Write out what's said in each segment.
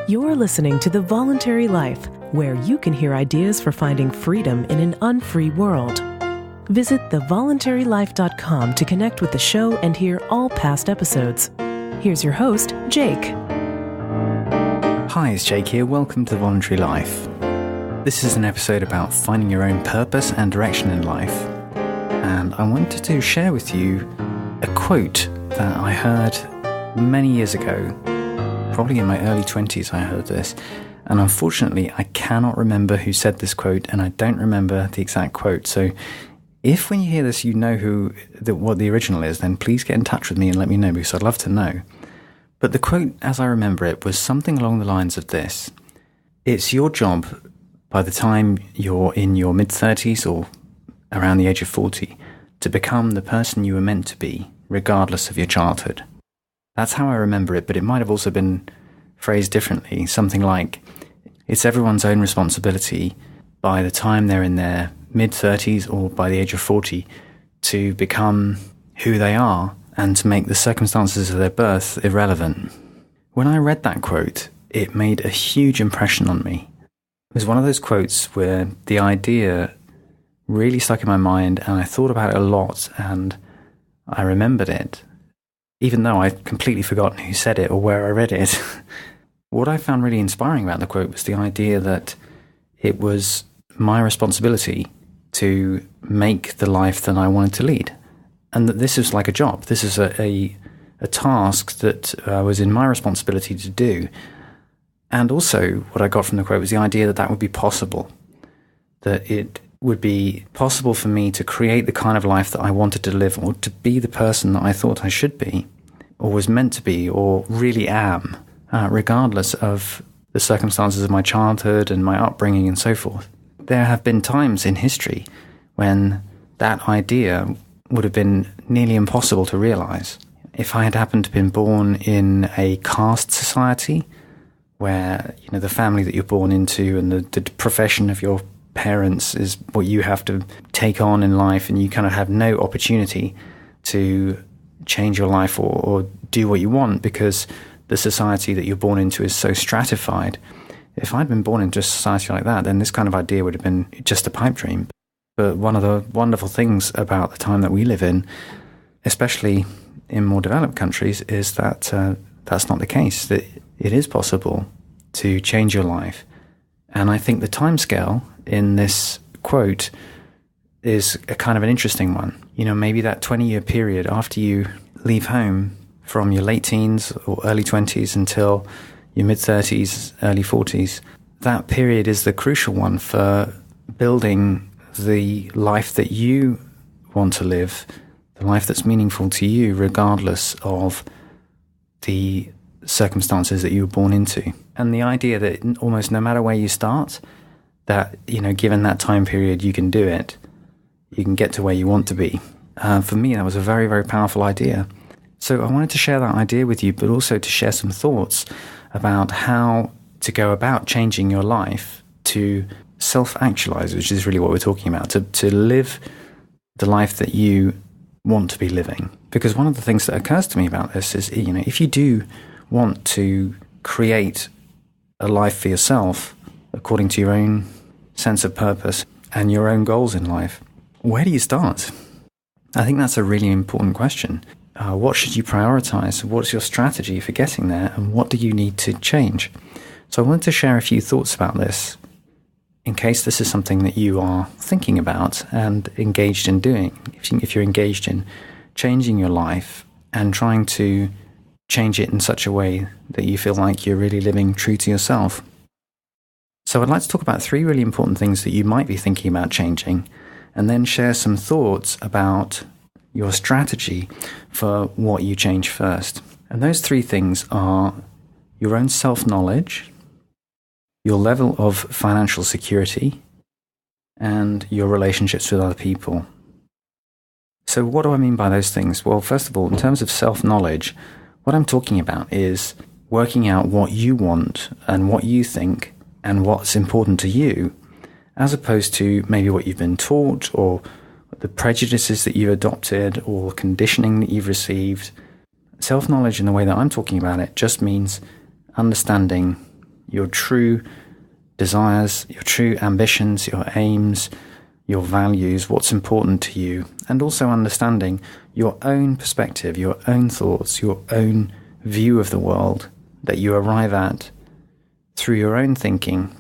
You're listening to The Voluntary Life, where you can hear ideas for finding freedom in an unfree world. Visit thevoluntarylife.com to connect with the show and hear all past episodes. Here's your host, Jake. Hi, it's Jake here. Welcome to The Voluntary Life. This is an episode about finding your own purpose and direction in life. And I wanted to share with you a quote that I heard many years ago. Probably in my early 20s I heard this, and unfortunately I cannot remember who said this quote, and I don't remember the exact quote. So if when you hear this you know what the original is, then please get in touch with me and let me know, because I'd love to know. But the quote, as I remember it, was something along the lines of this: it's your job by the time you're in your mid-30s or around the age of 40 to become the person you were meant to be, regardless of your childhood. That's how I remember it, but it might have also been phrased differently. Something like, it's everyone's own responsibility by the time they're in their mid-30s or by the age of 40 to become who they are and to make the circumstances of their birth irrelevant. When I read that quote, it made a huge impression on me. It was one of those quotes where the idea really stuck in my mind, and I thought about it a lot, and I remembered it, even though I'd completely forgotten who said it or where I read it. What I found really inspiring about the quote was the idea that it was my responsibility to make the life that I wanted to lead, and that this is like a job. This is a task that was in my responsibility to do. And also what I got from the quote was the idea that that would be possible, that it would be possible for me to create the kind of life that I wanted to live, or to be the person that I thought I should be, or was meant to be, or really am, regardless of the circumstances of my childhood and my upbringing and so forth. There have been times in history when that idea would have been nearly impossible to realize. If I had happened to have been born in a caste society, where the family that you're born into and the profession of your parents is what you have to take on in life, and you kind of have no opportunity to change your life or do what you want because the society that you're born into is so stratified. If I'd been born into a society like that, then this kind of idea would have been just a pipe dream. But one of the wonderful things about the time that we live in, especially in more developed countries, is that that's not the case, that it is possible to change your life. And I think the timescale in this quote is a kind of an interesting one. Maybe that 20-year period after you leave home, from your late teens or early 20s until your mid-30s, early 40s, that period is the crucial one for building the life that you want to live, the life that's meaningful to you, regardless of the circumstances that you were born into. And the idea that almost no matter where you start, that, given that time period, you can do it. You can get to where you want to be. For me, that was a very, very powerful idea. So I wanted to share that idea with you, but also to share some thoughts about how to go about changing your life to self-actualize, which is really what we're talking about, to live the life that you want to be living. Because one of the things that occurs to me about this is, if you do want to create a life for yourself according to your own sense of purpose and your own goals in life, where do you start? I think that's a really important question. What should you prioritize? What's your strategy for getting there? And what do you need to change? So I wanted to share a few thoughts about this in case this is something that you are thinking about and engaged in doing. If you're engaged in changing your life and trying to change it in such a way that you feel like you're really living true to yourself. So I'd like to talk about 3 really important things that you might be thinking about changing, and then share some thoughts about your strategy for what you change first. And those 3 things are your own self-knowledge, your level of financial security, and your relationships with other people. So what do I mean by those things? Well, first of all, in terms of self-knowledge, what I'm talking about is working out what you want and what you think and what's important to you, as opposed to maybe what you've been taught or the prejudices that you've adopted or conditioning that you've received. Self-knowledge in the way that I'm talking about it just means understanding your true desires, your true ambitions, your aims, your values, what's important to you, and also understanding your own perspective, your own thoughts, your own view of the world that you arrive at through your own thinking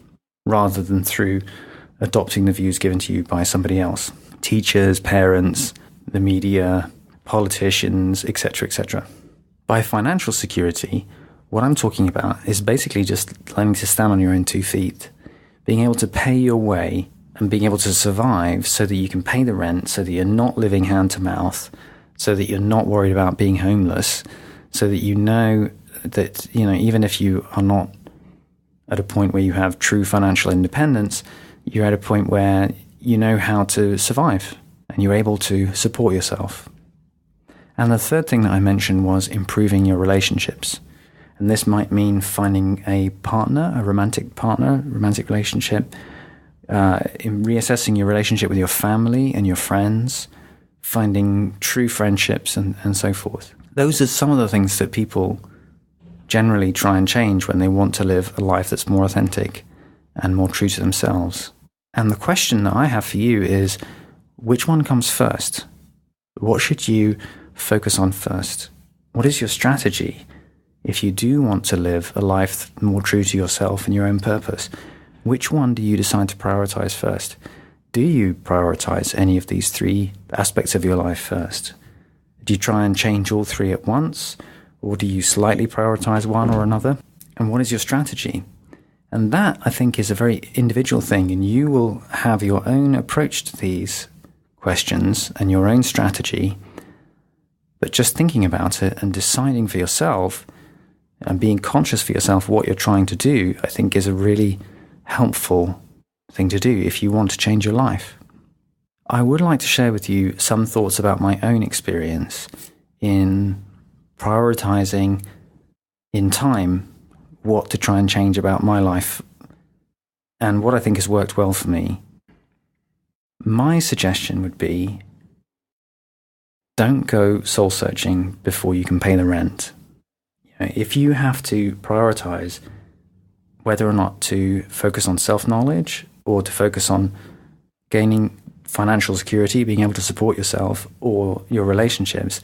rather than through adopting the views given to you by somebody else. Teachers, parents, the media, politicians, etc., etc. By financial security, what I'm talking about is basically just learning to stand on your own 2 feet, being able to pay your way and being able to survive so that you can pay the rent, so that you're not living hand to mouth, so that you're not worried about being homeless, so that you know that, even if you are not at a point where you have true financial independence, you're at a point where you know how to survive and you're able to support yourself. And the third thing that I mentioned was improving your relationships. And this might mean finding a partner, a romantic relationship, in reassessing your relationship with your family and your friends, finding true friendships and so forth. Those are some of the things that people generally try and change when they want to live a life that's more authentic and more true to themselves. And the question that I have for you is, which one comes first? What should you focus on first? What is your strategy if you do want to live a life more true to yourself and your own purpose? Which one do you decide to prioritize first? Do you prioritize any of these 3 aspects of your life first? Do you try and change all 3 at once? Or do you slightly prioritize one or another? And what is your strategy? And that, I think, is a very individual thing, and you will have your own approach to these questions and your own strategy. But just thinking about it and deciding for yourself and being conscious for yourself what you're trying to do, I think is a really helpful thing to do if you want to change your life. I would like to share with you some thoughts about my own experience in prioritizing in time what to try and change about my life and what I think has worked well for me. My suggestion would be, don't go soul searching before you can pay the rent. If you have to prioritize whether or not to focus on self-knowledge or to focus on gaining financial security, being able to support yourself or your relationships,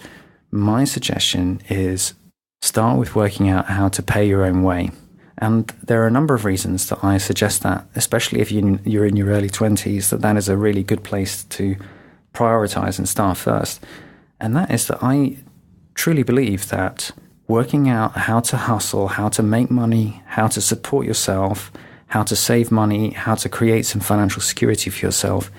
my suggestion is start with working out how to pay your own way. And there are a number of reasons that I suggest that, especially if you're in your early 20s, that is a really good place to prioritize and start first. And that is that I truly believe that working out how to hustle, how to make money, how to support yourself, how to save money, how to create some financial security for yourself,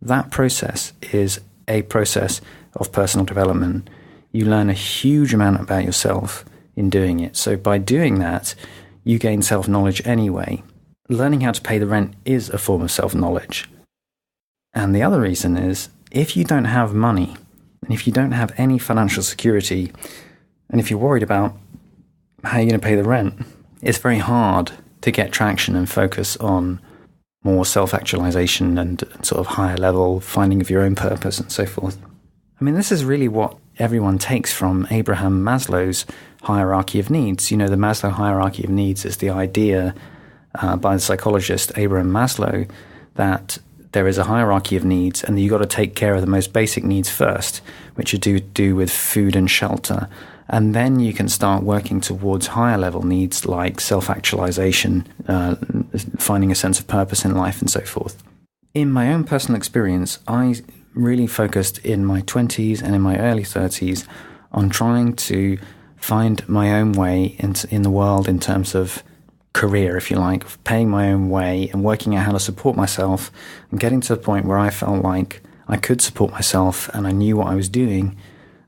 that process is a process of personal development. You learn a huge amount about yourself in doing it. So by doing that, you gain self-knowledge anyway. Learning how to pay the rent is a form of self-knowledge. And the other reason is, if you don't have money, and if you don't have any financial security, and if you're worried about how you're going to pay the rent, it's very hard to get traction and focus on more self-actualization and sort of higher level finding of your own purpose and so forth. I mean, this is really what everyone takes from Abraham Maslow's hierarchy of needs. The Maslow hierarchy of needs is the idea by the psychologist Abraham Maslow that there is a hierarchy of needs and you've got to take care of the most basic needs first, which are to do with food and shelter. And then you can start working towards higher level needs like self-actualization, finding a sense of purpose in life and so forth. In my own personal experience, I really focused in my 20s and in my early 30s on trying to find my own way in the world in terms of career, if you like, of paying my own way and working out how to support myself and getting to the point where I felt like I could support myself and I knew what I was doing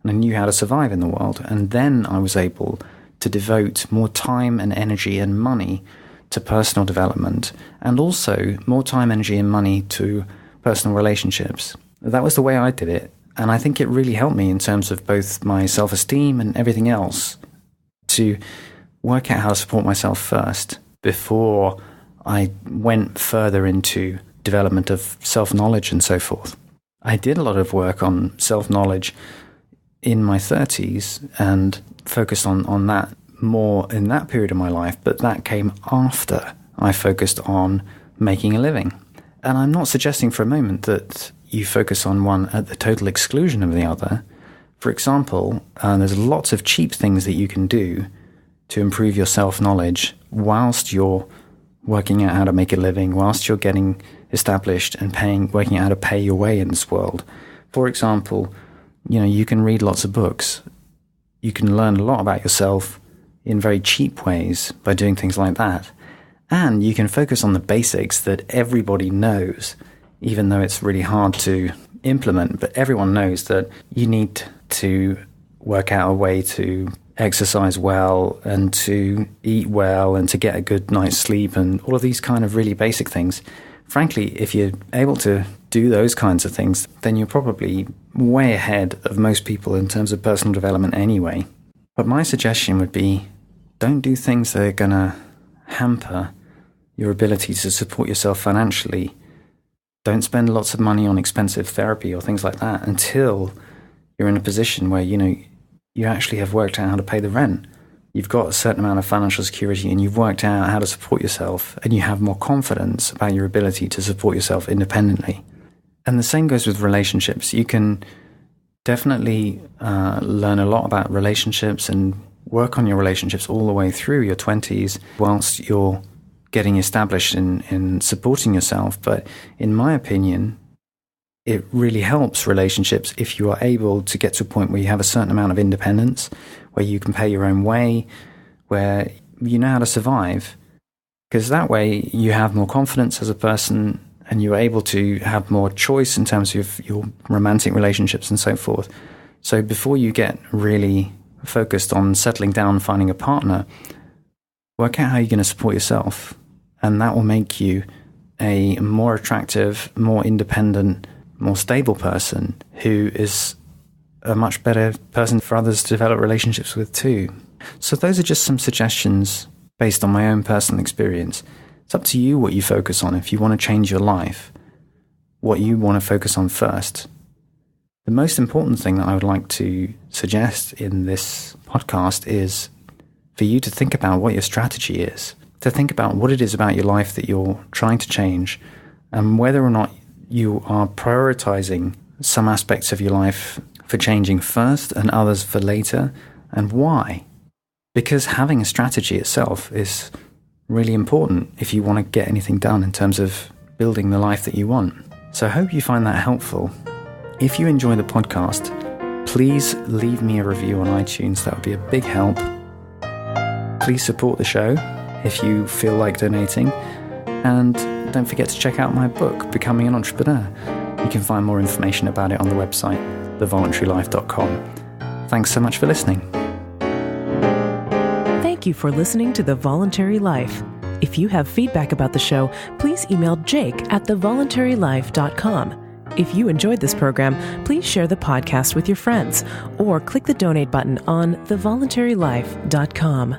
and I knew how to survive in the world. And then I was able to devote more time and energy and money to personal development and also more time, energy and money to personal relationships. That was the way I did it. And I think it really helped me in terms of both my self-esteem and everything else to work out how to support myself first before I went further into development of self-knowledge and so forth. I did a lot of work on self-knowledge in my 30s and focused on that more in that period of my life, but that came after I focused on making a living. And I'm not suggesting for a moment that you focus on one at the total exclusion of the other. For example, there's lots of cheap things that you can do to improve your self-knowledge whilst you're working out how to make a living, whilst you're getting established and working out how to pay your way in this world. For example, you can read lots of books. You can learn a lot about yourself in very cheap ways by doing things like that. And you can focus on the basics that everybody knows, even though it's really hard to implement. But everyone knows that you need to work out a way to exercise well and to eat well and to get a good night's sleep and all of these kind of really basic things. Frankly, if you're able to do those kinds of things, then you're probably way ahead of most people in terms of personal development anyway. But my suggestion would be, don't do things that are going to hamper your ability to support yourself financially. Don't spend lots of money on expensive therapy or things like that until you're in a position where, you actually have worked out how to pay the rent. You've got a certain amount of financial security and you've worked out how to support yourself and you have more confidence about your ability to support yourself independently. And the same goes with relationships. You can definitely learn a lot about relationships and work on your relationships all the way through your 20s whilst you're getting established in supporting yourself. But in my opinion, it really helps relationships if you are able to get to a point where you have a certain amount of independence, where you can pay your own way, where you know how to survive. Because that way you have more confidence as a person and you're able to have more choice in terms of your romantic relationships and so forth. So before you get really focused on settling down and finding a partner, work out how you're going to support yourself. And that will make you a more attractive, more independent, more stable person who is a much better person for others to develop relationships with too. So those are just some suggestions based on my own personal experience. It's up to you what you focus on. If you want to change your life, what you want to focus on first. The most important thing that I would like to suggest in this podcast is for you to think about what your strategy is, to think about what it is about your life that you're trying to change and whether or not you are prioritizing some aspects of your life for changing first and others for later, and why. Because having a strategy itself is really important if you want to get anything done in terms of building the life that you want. So I hope you find that helpful. If you enjoy the podcast, please leave me a review on iTunes. That would be a big help. Please support the show if you feel like donating. And don't forget to check out my book, Becoming an Entrepreneur. You can find more information about it on the website, thevoluntarylife.com. Thanks so much for listening. Thank you for listening to The Voluntary Life. If you have feedback about the show, please email jake@thevoluntarylife.com. If you enjoyed this program, please share the podcast with your friends or click the donate button on thevoluntarylife.com.